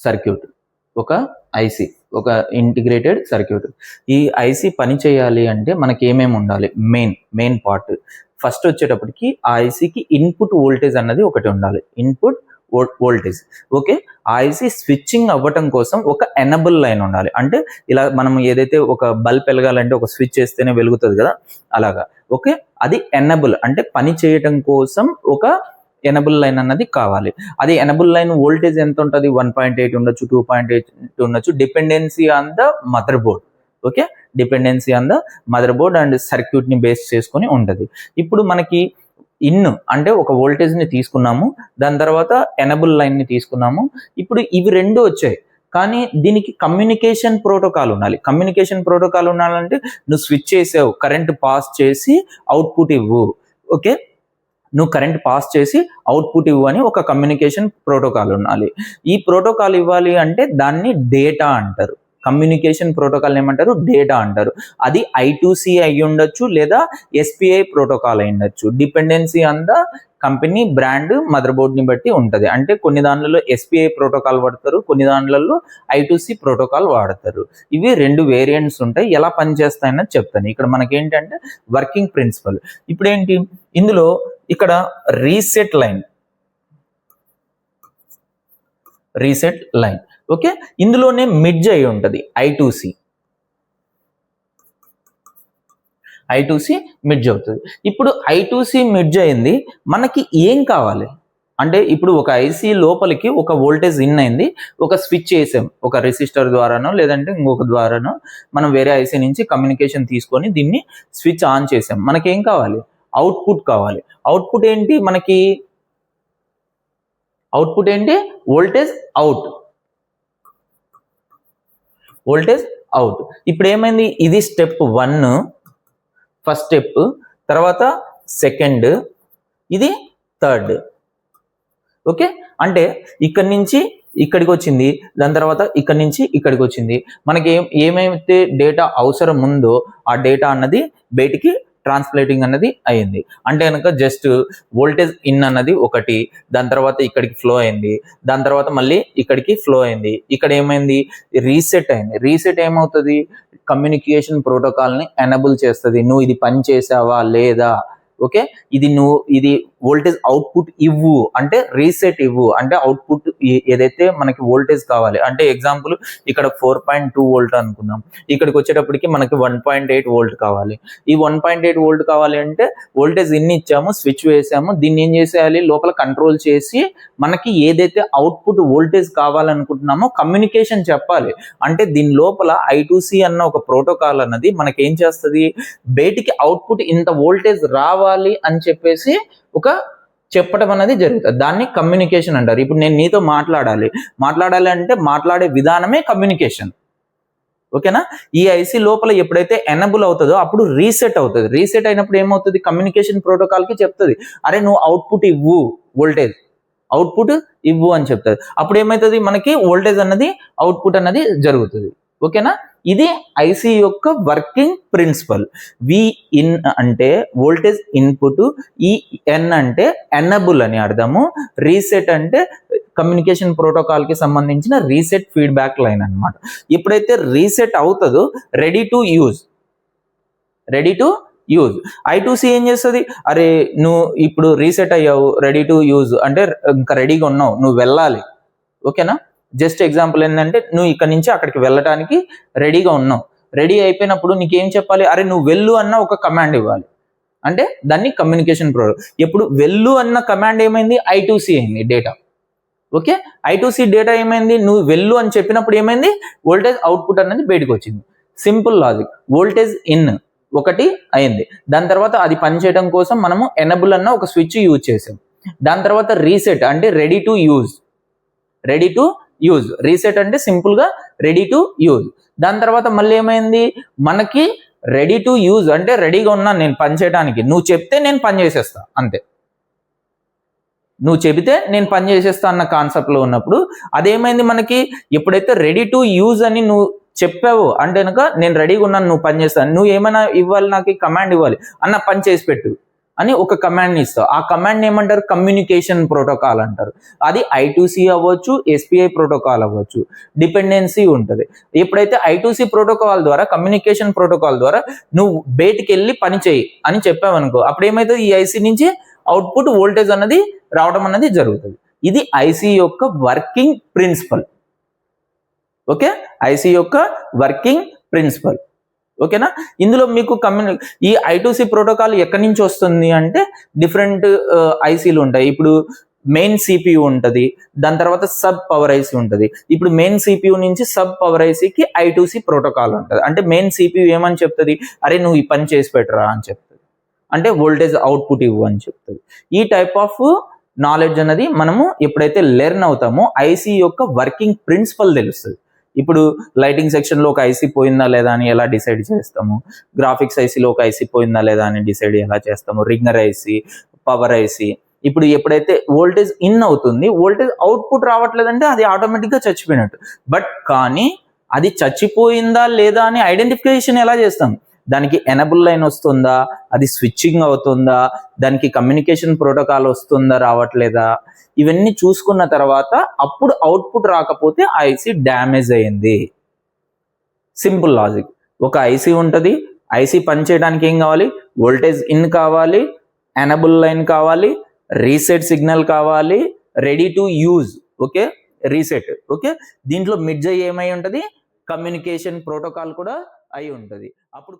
Circuit, ఒక IC, ఒక integrated circuit. ఈ ఐసి పని చేయాలి అంటే మనకి ఏమేమి ఉండాలి? మెయిన్ పార్ట్ ఫస్ట్ వచ్చేటప్పటికి ఆ ఐసికి ఇన్పుట్ వోల్టేజ్ అన్నది ఒకటి ఉండాలి. Input voltage. ఓకే, ఆ ఐసి స్విచ్చింగ్ అవ్వటం కోసం ఒక ఎనబుల్ లైన్ ఉండాలి. అంటే ఇలా మనం ఏదైతే ఒక బల్బ్ వెలగాలంటే ఒక స్విచ్ చేస్తేనే వెలుగుతుంది కదా, అలాగా. ఓకే, అది ఎనబుల్ అంటే పని చేయటం కోసం ఒక ఎనబుల్ లైన్ అన్నది కావాలి. అది ఎనబుల్ లైన్ వోల్టేజ్ ఎంత ఉంటుంది? 1.8 ఉండొచ్చు, 2.8 ఉండొచ్చు, dependency on the mother board. Okay, dependency on the mother board and circuit ని బేస్ చేసుకొని ఉంటుంది. ఇప్పుడు మనకి అంటే ఒక వోల్టేజ్ ని తీసుకున్నాము, దాని తర్వాత ఎనబుల్ లైన్ ని తీసుకున్నాము. ఇప్పుడు ఇవి రెండు వచ్చాయి, కానీ దీనికి కమ్యూనికేషన్ ప్రోటోకాల్ ఉండాలి. కమ్యూనికేషన్ ప్రోటోకాల్ ఉండాలంటే నువ్వు స్విచ్ చేసావు, కరెంట్ పాస్ చేసి అవుట్పుట్ ఇవ్వు. ఓకే, నువ్వు కరెంట్ పాస్ చేసి అవుట్పుట్ ఇవ్వు అని ఒక కమ్యూనికేషన్ ప్రోటోకాల్ ఉండాలి. ఈ ప్రోటోకాల్ ఇవ్వాలి అంటే దాన్ని డేటా అంటారు. కమ్యూనికేషన్ ప్రోటోకాల్ ఏమంటారు? డేటా అంటారు. అది I2C అయి ఉండొచ్చు లేదా SPI ప్రోటోకాల్ అయి ఉండొచ్చు. Dependency on the company, brand, mother board ని బట్టి ఉంటది. అంటే కొన్ని దాంట్లో SPI ప్రోటోకాల్ వాడతారు, కొన్ని దాంట్లో I2C ప్రోటోకాల్ వాడతారు. ఇవి రెండు వేరియంట్స్ ఉంటాయి. ఎలా పనిచేస్తాయన్నది చెప్తాను. ఇక్కడ మనకి ఏంటంటే వర్కింగ్ ప్రిన్సిపల్. ఇప్పుడు ఏంటి ఇందులో ఇక్కడ రీసెట్ లైన్. ఓకే, ఇందులోనే మిడ్జ్ అయి ఉంటుంది I2C మిడ్జ్ అవుతుంది. ఇప్పుడు I2C మిడ్జ్ అయింది, మనకి ఏం కావాలి అంటే ఇప్పుడు ఒక ఐసీ లోపలికి ఒక వోల్టేజ్ ఇన్ అయింది, ఒక స్విచ్ చేసాం, ఒక రెసిస్టర్ ద్వారానో లేదంటే ఇంకొక ద్వారానో మనం వేరే ఐసీ నుంచి కమ్యూనికేషన్ తీసుకొని దీన్ని స్విచ్ ఆన్ చేసాం. మనకేం కావాలి? అవుట్పుట్ కావాలి. అవుట్పుట్ ఏంటి? మనకి అవుట్పుట్ ఏంటి? Voltage out. ఇప్పుడు ఏమైంది? ఇది స్టెప్ 1, ఫస్ట్ స్టెప్, తర్వాత సెకండ్, ఇది థర్డ్. ఓకే, అంటే ఇక్కడి నుంచి ఇక్కడికి వచ్చింది, దాని తర్వాత ఇక్కడి నుంచి ఇక్కడికి వచ్చింది. మనకి ఏమైతే డేటా అవసరం ఉందో ఆ డేటా అన్నది బయటికి ట్రాన్స్లేటింగ్ అన్నది అయింది. అంటే కనుక జస్ట్ వోల్టేజ్ ఇన్ అన్నది ఒకటి, దాని తర్వాత ఇక్కడికి ఫ్లో అయింది, దాని తర్వాత మళ్ళీ ఇక్కడికి ఫ్లో అయింది. ఇక్కడ ఏమైంది? రీసెట్ అయింది. రీసెట్ ఏమవుతుంది? కమ్యూనికేషన్ ప్రోటోకాల్ని ఎనబుల్ చేస్తుంది. నువ్వు ఇది పని చేసావా లేదా? ఓకే, ఇది వోల్టేజ్ అవుట్పుట్ ఇవ్వు అంటే రీసెట్ ఇవ్వు అంటే అవుట్పుట్ ఏదైతే మనకి వోల్టేజ్ కావాలి అంటే ఎగ్జాంపుల్ ఇక్కడ 4.2 వోల్ట్ అనుకుందాం, ఇక్కడికి వచ్చేటప్పటికి మనకి 1.8 వోల్ట్ కావాలి. ఈ 1.8 వోల్ట్ కావాలి అంటే వోల్టేజ్ ఇన్ని ఇచ్చాము, స్విచ్ వేసాము, దీన్ని ఏం చేసేయాలి? లోపల కంట్రోల్ చేసి మనకి ఏదైతే అవుట్పుట్ వోల్టేజ్ కావాలనుకుంటున్నామో కమ్యూనికేషన్ చెప్పాలి. అంటే దీని లోపల I2C అన్న ఒక ప్రోటోకాల్ అన్నది మనకి ఏం చేస్తుంది? బయటికి అవుట్పుట్ ఇంత వోల్టేజ్ రావాలి అని చెప్పేసి ఒక చెప్పడం అనేది జరుగుతుంది. దాన్ని కమ్యూనికేషన్ అంటారు. ఇప్పుడు నేను నీతో మాట్లాడాలి అంటే మాట్లాడే విధానమే కమ్యూనికేషన్. ఓకేనా? ఈ ఐసీ లోపల ఎప్పుడైతే ఎనబుల్ అవుతుందో అప్పుడు రీసెట్ అవుతుంది. రీసెట్ అయినప్పుడు ఏమవుతుంది? కమ్యూనికేషన్ ప్రోటోకాల్ కి చెప్తుంది, అరే నువ్వు అవుట్పుట్ ఇవ్వు, అవుట్పుట్ ఇవ్వు అని చెప్తుంది. అప్పుడు ఏమవుతుంది? మనకి వోల్టేజ్ అన్నది అవుట్పుట్ అన్నది జరుగుతుంది. ఓకేనా? ఇది ఐసీ యొక్క వర్కింగ్ ప్రిన్సిపల్. విఇన్ అంటే వోల్టేజ్ ఇన్పుట్, ఈఎన్ అంటే ఎనబుల్ అని అర్థము, రీసెట్ అంటే కమ్యూనికేషన్ ప్రోటోకాల్ కి సంబంధించిన రీసెట్ ఫీడ్బ్యాక్ లైన్ అన్నమాట. ఎప్పుడైతే రీసెట్ అవుతుందో రెడీ టు యూజ్ I2C ఏం చేస్తుంది? అరే నువ్వు ఇప్పుడు రీసెట్ అయ్యావు, రెడీ టు యూజ్ అంటే ఇంకా రెడీగా ఉన్నావు, నువ్వు వెళ్ళాలి. ఓకేనా? జస్ట్ ఎగ్జాంపుల్ ఏంటంటే నువ్వు ఇక్కడ నుంచి అక్కడికి వెళ్ళటానికి రెడీగా ఉన్నావు. రెడీ అయిపోయినప్పుడు నీకేం చెప్పాలి? అరే నువ్వు వెళ్ళు అన్న ఒక కమాండ్ ఇవ్వాలి. అంటే దాన్ని కమ్యూనికేషన్ ప్రోటోకాల్. ఎప్పుడు వెళ్ళు అన్న కమాండ్ ఏమైంది? I2C అయింది డేటా. ఓకే, I2C డేటా ఏమైంది? నువ్వు వెళ్ళు అని చెప్పినప్పుడు ఏమైంది? వోల్టేజ్ అవుట్పుట్ అనేది బయటకు వచ్చింది. Simple logic. వోల్టేజ్ ఇన్ ఒకటి అయింది, దాని తర్వాత అది పనిచేయడం కోసం మనము ఎనబుల్ అన్న ఒక స్విచ్ యూజ్ చేసాం. దాని తర్వాత రీసెట్ అంటే రెడీ టు యూజ్. రీసెట్ అంటే సింపుల్ గా రెడీ టు యూజ్. దాని తర్వాత మళ్ళీ ఏమైంది? మనకి రెడీ టు యూజ్ అంటే రెడీగా ఉన్నాను నేను పని చేయడానికి, నువ్వు చెప్తే నేను పని చేసేస్తా, అంతే. నువ్వు చెబితే నేను పని చేసేస్తా అన్న కాన్సెప్ట్ లో ఉన్నప్పుడు అదేమైంది? మనకి ఎప్పుడైతే రెడీ టు యూజ్ అని నువ్వు చెప్పావు అంటే కనుక నేను రెడీగా ఉన్నాను, నువ్వు పని చేస్తాను, నువ్వు ఏమైనా ఇవ్వాలి, నాకు కమాండ్ ఇవ్వాలి, అన్న పని చేసి పెట్టు అని ఒక కమాండ్ ఇస్తావు. ఆ కమాండ్ ఏమంటారు? కమ్యూనికేషన్ ప్రోటోకాల్ అంటారు. అది I2C అవ్వచ్చు, SPI ప్రోటోకాల్ అవ్వచ్చు, డిపెండెన్సీ ఉంటుంది. ఎప్పుడైతే I2C ప్రోటోకాల్ ద్వారా, కమ్యూనికేషన్ ప్రోటోకాల్ ద్వారా నువ్వు బయటికి వెళ్ళి పని చేయి అని చెప్పావనుకో, అప్పుడు ఏమైతుంది? ఈ ఐసీ నుంచి అవుట్పుట్ వోల్టేజ్ అన్నది రావడం అన్నది జరుగుతుంది. ఇది ఐసీ యొక్క వర్కింగ్ ప్రిన్సిపల్. ఓకే, ఐసీ యొక్క వర్కింగ్ ప్రిన్సిపల్. ఓకేనా? ఇందులో మీకు ఈ I2C ప్రోటోకాల్ ఎక్కడి నుంచి వస్తుంది అంటే డిఫరెంట్ ఐసీలు ఉంటాయి. ఇప్పుడు మెయిన్ సిపియు ఉంటుంది, దాని తర్వాత సబ్ పవర్ ఐసీ ఉంటుంది. ఇప్పుడు మెయిన్ సిపియు నుంచి సబ్ పవర్ ఐసీకి I2C ప్రోటోకాల్ ఉంటుంది. అంటే మెయిన్ సిపియు ఏమని చెప్తుంది? అరే నువ్వు ఈ పని చేసి పెట్టరా అని చెప్తుంది, అంటే వోల్టేజ్ అవుట్పుట్ ఇవ్వు అని చెప్తుంది. ఈ టైప్ ఆఫ్ నాలెడ్జ్ అనేది మనము ఎప్పుడైతే లెర్న్ అవుతామో ఐసీ యొక్క వర్కింగ్ ప్రిన్సిపల్ తెలుస్తుంది. ఇప్పుడు లైటింగ్ సెక్షన్లో ఒక ఐసీ పోయిందా లేదా అని ఎలా డిసైడ్ చేస్తాము, గ్రాఫిక్స్ ఐసీలో ఒక ఐసీ పోయిందా లేదా అని డిసైడ్ ఎలా చేస్తాము, రింగర్ ఐసీ, పవర్ ఐసీ. ఇప్పుడు ఎప్పుడైతే వోల్టేజ్ ఇన్ అవుతుంది, వోల్టేజ్ అవుట్పుట్ రావట్లేదంటే అది ఆటోమేటిక్గా చచ్చిపోయినట్టు. బట్ కానీ అది చచ్చిపోయిందా లేదా అని ఐడెంటిఫికేషన్ ఎలా చేస్తాం? దానికి ఎనబుల్ లైన్ వస్తుందా, అది స్విచ్చింగ్ అవుతుందా, దానికి కమ్యూనికేషన్ ప్రోటోకాల్ వస్తుందా, రావట్లేదా, ఇవన్నీ చూసుకున్న తర్వాత అప్పుడు అవుట్పుట్ రాకపోతే ఆ ఐసీ డ్యామేజ్ అయింది. Simple logic. ఒక ఐసీ ఉంటుంది, ఐసీ పనిచేయడానికి ఏం కావాలి? వోల్టేజ్ ఇన్ కావాలి, ఎనబుల్ లైన్ కావాలి, రీసెట్ సిగ్నల్ కావాలి, ready to use. Okay, reset. Okay, దీంట్లో మిడ్జ్ ఏమై ఉంటుంది? కమ్యూనికేషన్ ప్రోటోకాల్ కూడా అయి ఉంటుంది. అప్పుడు